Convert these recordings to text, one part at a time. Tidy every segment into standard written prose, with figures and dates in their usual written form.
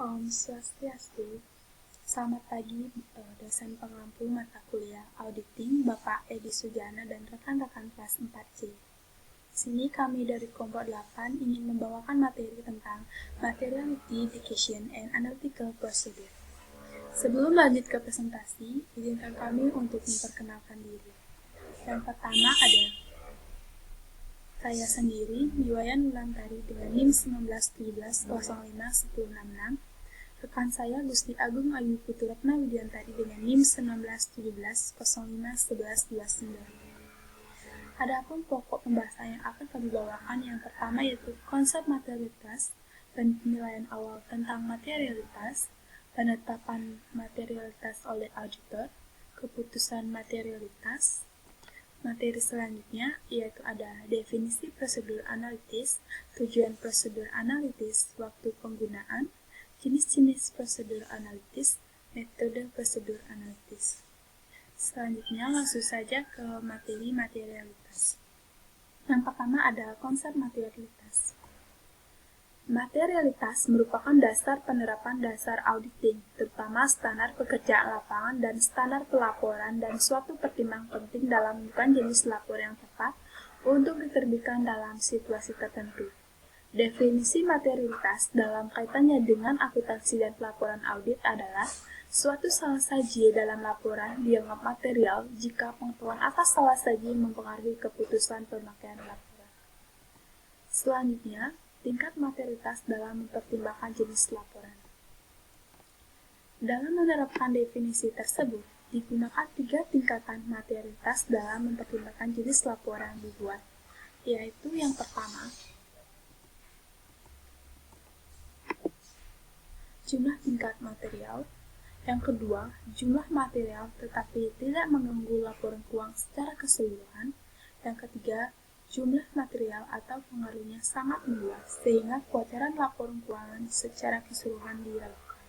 Om Swastiastu. Selamat pagi dosen pengampu mata kuliah auditing Bapak Edi Sujana dan rekan-rekan kelas 4C. Sini kami dari kelompok 8 ingin membawakan materi tentang Materiality, Dictation, and Analytical Procedure. Sebelum lanjut ke presentasi, izinkan kami untuk memperkenalkan diri. Yang pertama ada saya sendiri, Miwayan Wulantari dengan NIM 1917051066. Rekan saya Gusti Agung Ayu Puturatna Widiantari dengan NIM 1917051129. Adapun pokok pembahasan yang akan kami bawakan yang pertama yaitu konsep materialitas dan penilaian awal tentang materialitas, penetapan materialitas oleh auditor, keputusan materialitas. Materi selanjutnya yaitu ada definisi prosedur analitis, tujuan prosedur analitis, waktu penggunaan, jenis-jenis prosedur analitis, metode prosedur analitis. Selanjutnya langsung saja ke materi materialitas. Yang pertama ada konsep materialitas. Materialitas merupakan dasar penerapan dasar auditing, terutama standar pekerjaan lapangan dan standar pelaporan dan suatu pertimbangan penting dalam menentukan jenis lapor yang tepat untuk diterbitkan dalam situasi tertentu. Definisi materialitas dalam kaitannya dengan akuntansi dan pelaporan audit adalah suatu salah saji dalam laporan dianggap material jika pengetahuan atas salah saji mempengaruhi keputusan pemakaian laporan. Selanjutnya, tingkat materialitas dalam mempertimbangkan jenis laporan. Dalam menerapkan definisi tersebut, digunakan 3 tingkatan materialitas dalam mempertimbangkan jenis laporan yang dibuat, yaitu yang pertama, jumlah tingkat material, yang kedua, jumlah material tetapi tidak mengganggu laporan keuangan secara keseluruhan, yang ketiga, jumlah material atau pengaruhnya sangat luas sehingga kewajaran laporan keuangan secara keseluruhan diragukan.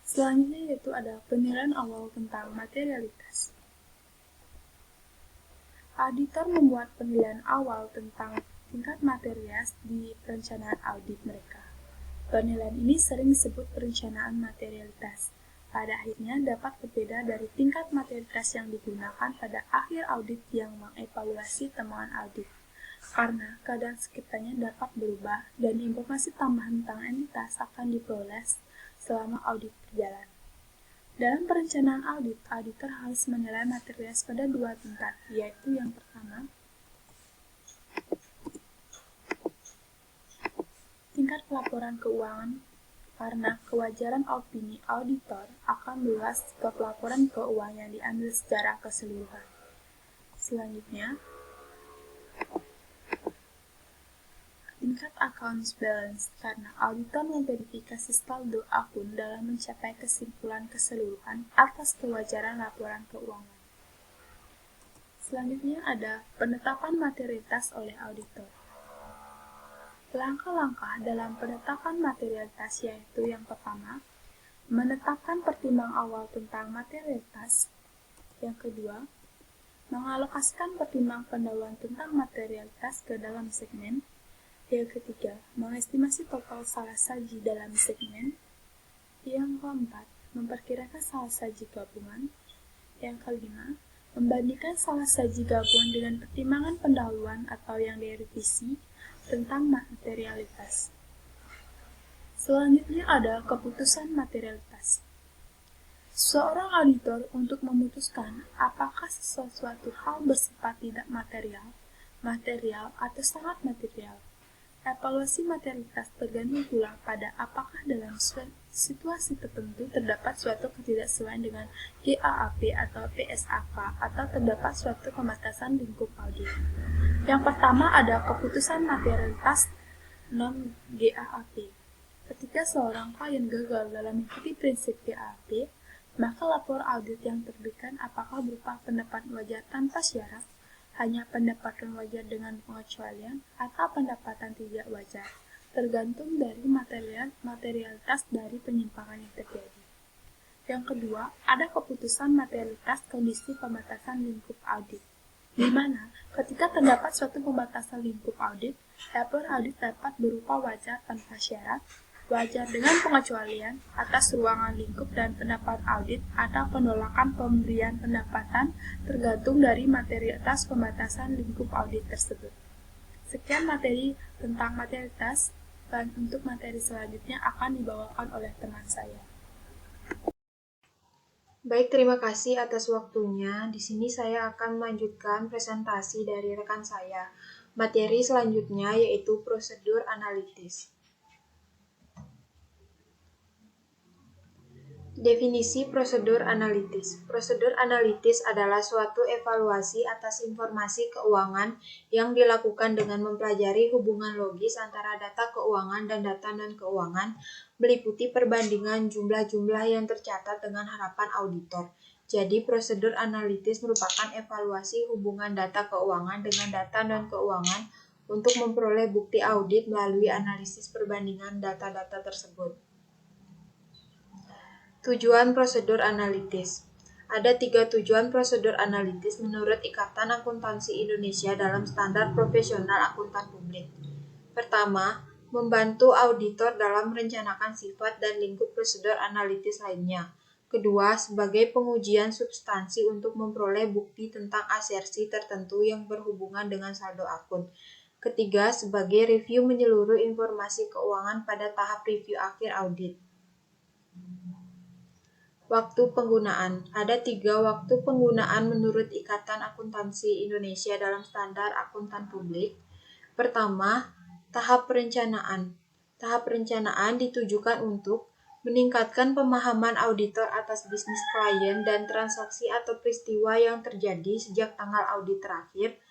Selanjutnya yaitu ada penilaian awal tentang materialitas. Auditor membuat penilaian awal tentang tingkat materialitas di perencanaan audit mereka. Penilaian ini sering disebut perencanaan materialitas. Pada akhirnya dapat berbeda dari tingkat materialitas yang digunakan pada akhir audit yang mengevaluasi temuan audit, karena keadaan sekitarnya dapat berubah dan informasi tambahan tentang entitas akan diperoleh selama audit berjalan. Dalam perencanaan audit, auditor harus menilai materialitas pada 2 tingkat, yaitu yang pertama, tingkat pelaporan keuangan, karena kewajaran opini auditor akan meluas ke pelaporan keuangan yang diambil secara keseluruhan. Selanjutnya, tingkat accounts balance, karena auditor memverifikasi saldo akun dalam mencapai kesimpulan keseluruhan atas kewajaran laporan keuangan. Selanjutnya ada penetapan materialitas oleh auditor. Langkah-langkah dalam penetapan materialitas yaitu yang pertama, menetapkan pertimbangan awal tentang materialitas. Yang kedua, mengalokasikan pertimbangan pendahuluan tentang materialitas ke dalam segmen. Yang ketiga, mengestimasi total salah saji dalam segmen. Yang keempat, memperkirakan salah saji gabungan. Yang kelima, membandingkan salah saji gabungan dengan pertimbangan pendahuluan atau yang direvisi tentang materialitas. Selanjutnya ada keputusan materialitas. Seorang auditor untuk memutuskan apakah sesuatu hal bersifat tidak material, atau sangat material. Evaluasi materialitas tergantung pula pada apakah dalam situasi tertentu terdapat suatu ketidaksesuaian dengan GAAP atau PSAK atau terdapat suatu pembatasan lingkup audit. Yang pertama ada keputusan materialitas non-GAAP. Ketika seorang klien gagal dalam mengikuti prinsip GAAP, maka lapor audit yang terbitkan apakah berupa pendapat wajar tanpa syarat, hanya pendapatan wajar dengan pengecualian, atau pendapatan tidak wajar, tergantung dari materialitas dari penyimpangan yang terjadi. Yang kedua, ada keputusan materialitas kondisi pembatasan lingkup audit, di mana ketika terdapat suatu pembatasan lingkup audit, lapor audit dapat berupa wajar tanpa syarat, wajar dengan pengecualian atas ruangan lingkup dan pendapat audit atau penolakan pemberian pendapatan tergantung dari materialitas pembatasan lingkup audit tersebut. Sekian materi tentang materialitas, dan untuk materi selanjutnya akan dibawakan oleh teman saya. Baik, terima kasih atas waktunya. Di sini saya akan melanjutkan presentasi dari rekan saya. Materi selanjutnya yaitu prosedur analitis. Definisi prosedur analitis. Prosedur analitis adalah suatu evaluasi atas informasi keuangan yang dilakukan dengan mempelajari hubungan logis antara data keuangan dan data non-keuangan, meliputi perbandingan jumlah-jumlah yang tercatat dengan harapan auditor. Jadi, prosedur analitis merupakan evaluasi hubungan data keuangan dengan data non-keuangan untuk memperoleh bukti audit melalui analisis perbandingan data-data tersebut. Tujuan prosedur analitis. Ada 3 tujuan prosedur analitis menurut Ikatan Akuntansi Indonesia dalam Standar Profesional Akuntan Publik. Pertama, membantu auditor dalam merencanakan sifat dan lingkup prosedur analitis lainnya. Kedua, sebagai pengujian substansi untuk memperoleh bukti tentang asersi tertentu yang berhubungan dengan saldo akun. Ketiga, sebagai review menyeluruh informasi keuangan pada tahap review akhir audit. Waktu penggunaan. Ada 3 waktu penggunaan menurut Ikatan Akuntansi Indonesia dalam Standar Akuntan Publik. Pertama, tahap perencanaan. Tahap perencanaan ditujukan untuk meningkatkan pemahaman auditor atas bisnis klien dan transaksi atau peristiwa yang terjadi sejak tanggal audit terakhir,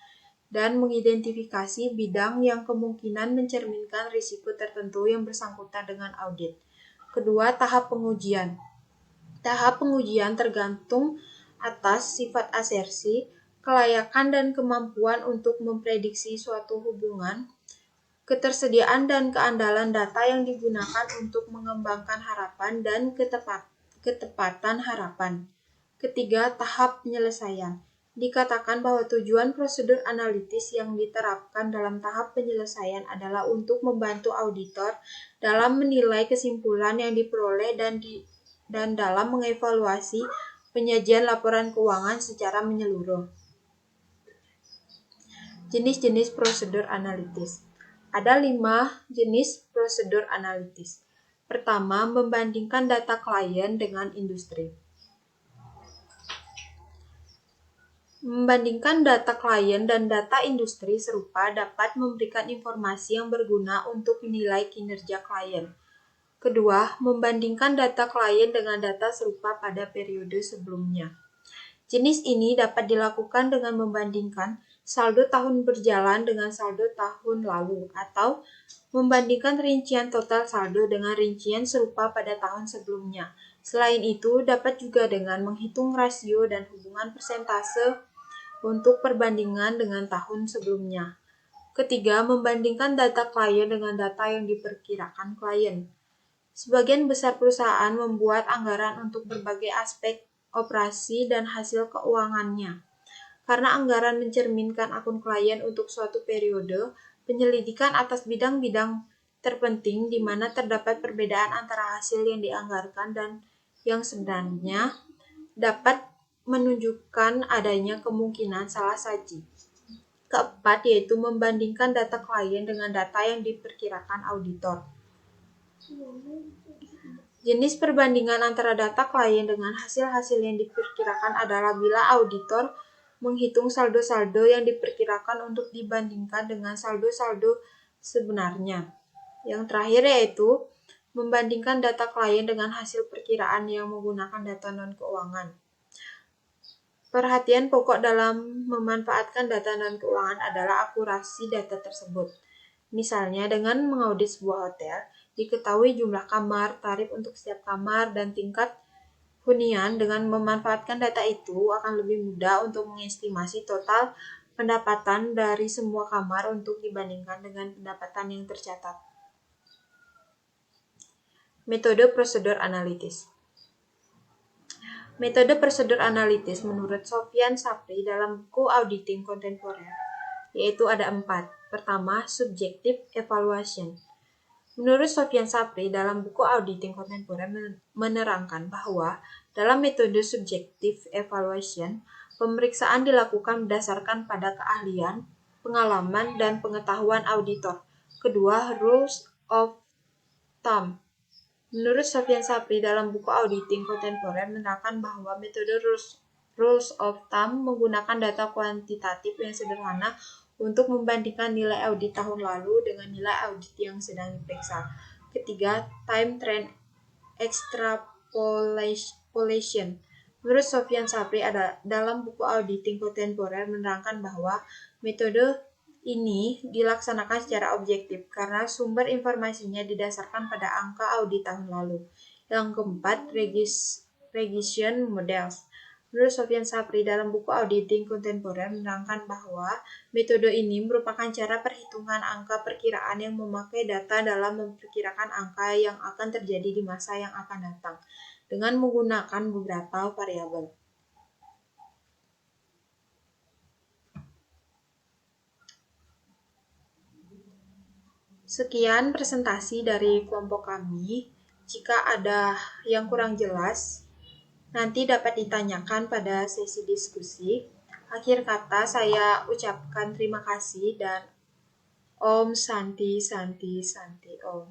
dan mengidentifikasi bidang yang kemungkinan mencerminkan risiko tertentu yang bersangkutan dengan audit. Kedua, tahap pengujian. Tahap pengujian tergantung atas sifat asersi, kelayakan dan kemampuan untuk memprediksi suatu hubungan, ketersediaan dan keandalan data yang digunakan untuk mengembangkan harapan dan ketepatan harapan. Ketiga, tahap penyelesaian. Dikatakan bahwa tujuan prosedur analitis yang diterapkan dalam tahap penyelesaian adalah untuk membantu auditor dalam menilai kesimpulan yang diperoleh dan dalam mengevaluasi penyajian laporan keuangan secara menyeluruh. Jenis-jenis prosedur analitis. Ada 5 jenis prosedur analitis. Pertama, membandingkan data klien dengan industri. Membandingkan data klien dan data industri serupa dapat memberikan informasi yang berguna untuk menilai kinerja klien. Kedua, membandingkan data klien dengan data serupa pada periode sebelumnya. Jenis ini dapat dilakukan dengan membandingkan saldo tahun berjalan dengan saldo tahun lalu, atau membandingkan rincian total saldo dengan rincian serupa pada tahun sebelumnya. Selain itu, dapat juga dengan menghitung rasio dan hubungan persentase untuk perbandingan dengan tahun sebelumnya. Ketiga, membandingkan data klien dengan data yang diperkirakan klien. Sebagian besar perusahaan membuat anggaran untuk berbagai aspek operasi dan hasil keuangannya. Karena anggaran mencerminkan akun klien untuk suatu periode, penyelidikan atas bidang-bidang terpenting di mana terdapat perbedaan antara hasil yang dianggarkan dan yang sebenarnya dapat menunjukkan adanya kemungkinan salah saji. Keempat, yaitu membandingkan data klien dengan data yang diperkirakan auditor. Jenis perbandingan antara data klien dengan hasil-hasil yang diperkirakan adalah bila auditor menghitung saldo-saldo yang diperkirakan untuk dibandingkan dengan saldo-saldo sebenarnya. Yang terakhir yaitu membandingkan data klien dengan hasil perkiraan yang menggunakan data non-keuangan. Perhatian pokok dalam memanfaatkan data non-keuangan adalah akurasi data tersebut. Misalnya dengan mengaudit sebuah hotel, diketahui jumlah kamar, tarif untuk setiap kamar, dan tingkat hunian. Dengan memanfaatkan data itu akan lebih mudah untuk mengestimasi total pendapatan dari semua kamar untuk dibandingkan dengan pendapatan yang tercatat. Metode prosedur analitis. Metode prosedur analitis menurut Sofyan Sapri dalam buku Auditing Contemporary yaitu ada 4. Pertama, subjective evaluation. Menurut Sofyan Sapri dalam buku Auditing Kontemporer menerangkan bahwa dalam metode subjective evaluation, pemeriksaan dilakukan berdasarkan pada keahlian, pengalaman, dan pengetahuan auditor. Kedua, rules of thumb. Menurut Sofyan Sapri dalam buku Auditing Kontemporer menerangkan bahwa metode rules of thumb menggunakan data kuantitatif yang sederhana untuk membandingkan nilai audit tahun lalu dengan nilai audit yang sedang diperiksa. Ketiga, time trend extrapolation. Menurut Sofyan Sapri dalam buku Auditing Kontemporer menerangkan bahwa metode ini dilaksanakan secara objektif karena sumber informasinya didasarkan pada angka audit tahun lalu. Yang keempat, regression models. Menurut Sofyan Sapri dalam buku Auditing Kontemporer menerangkan bahwa metode ini merupakan cara perhitungan angka perkiraan yang memakai data dalam memperkirakan angka yang akan terjadi di masa yang akan datang dengan menggunakan beberapa variabel. Sekian presentasi dari kelompok kami. Jika ada yang kurang jelas, nanti dapat ditanyakan pada sesi diskusi. Akhir kata saya ucapkan terima kasih dan Om Santi Santi Santi Om.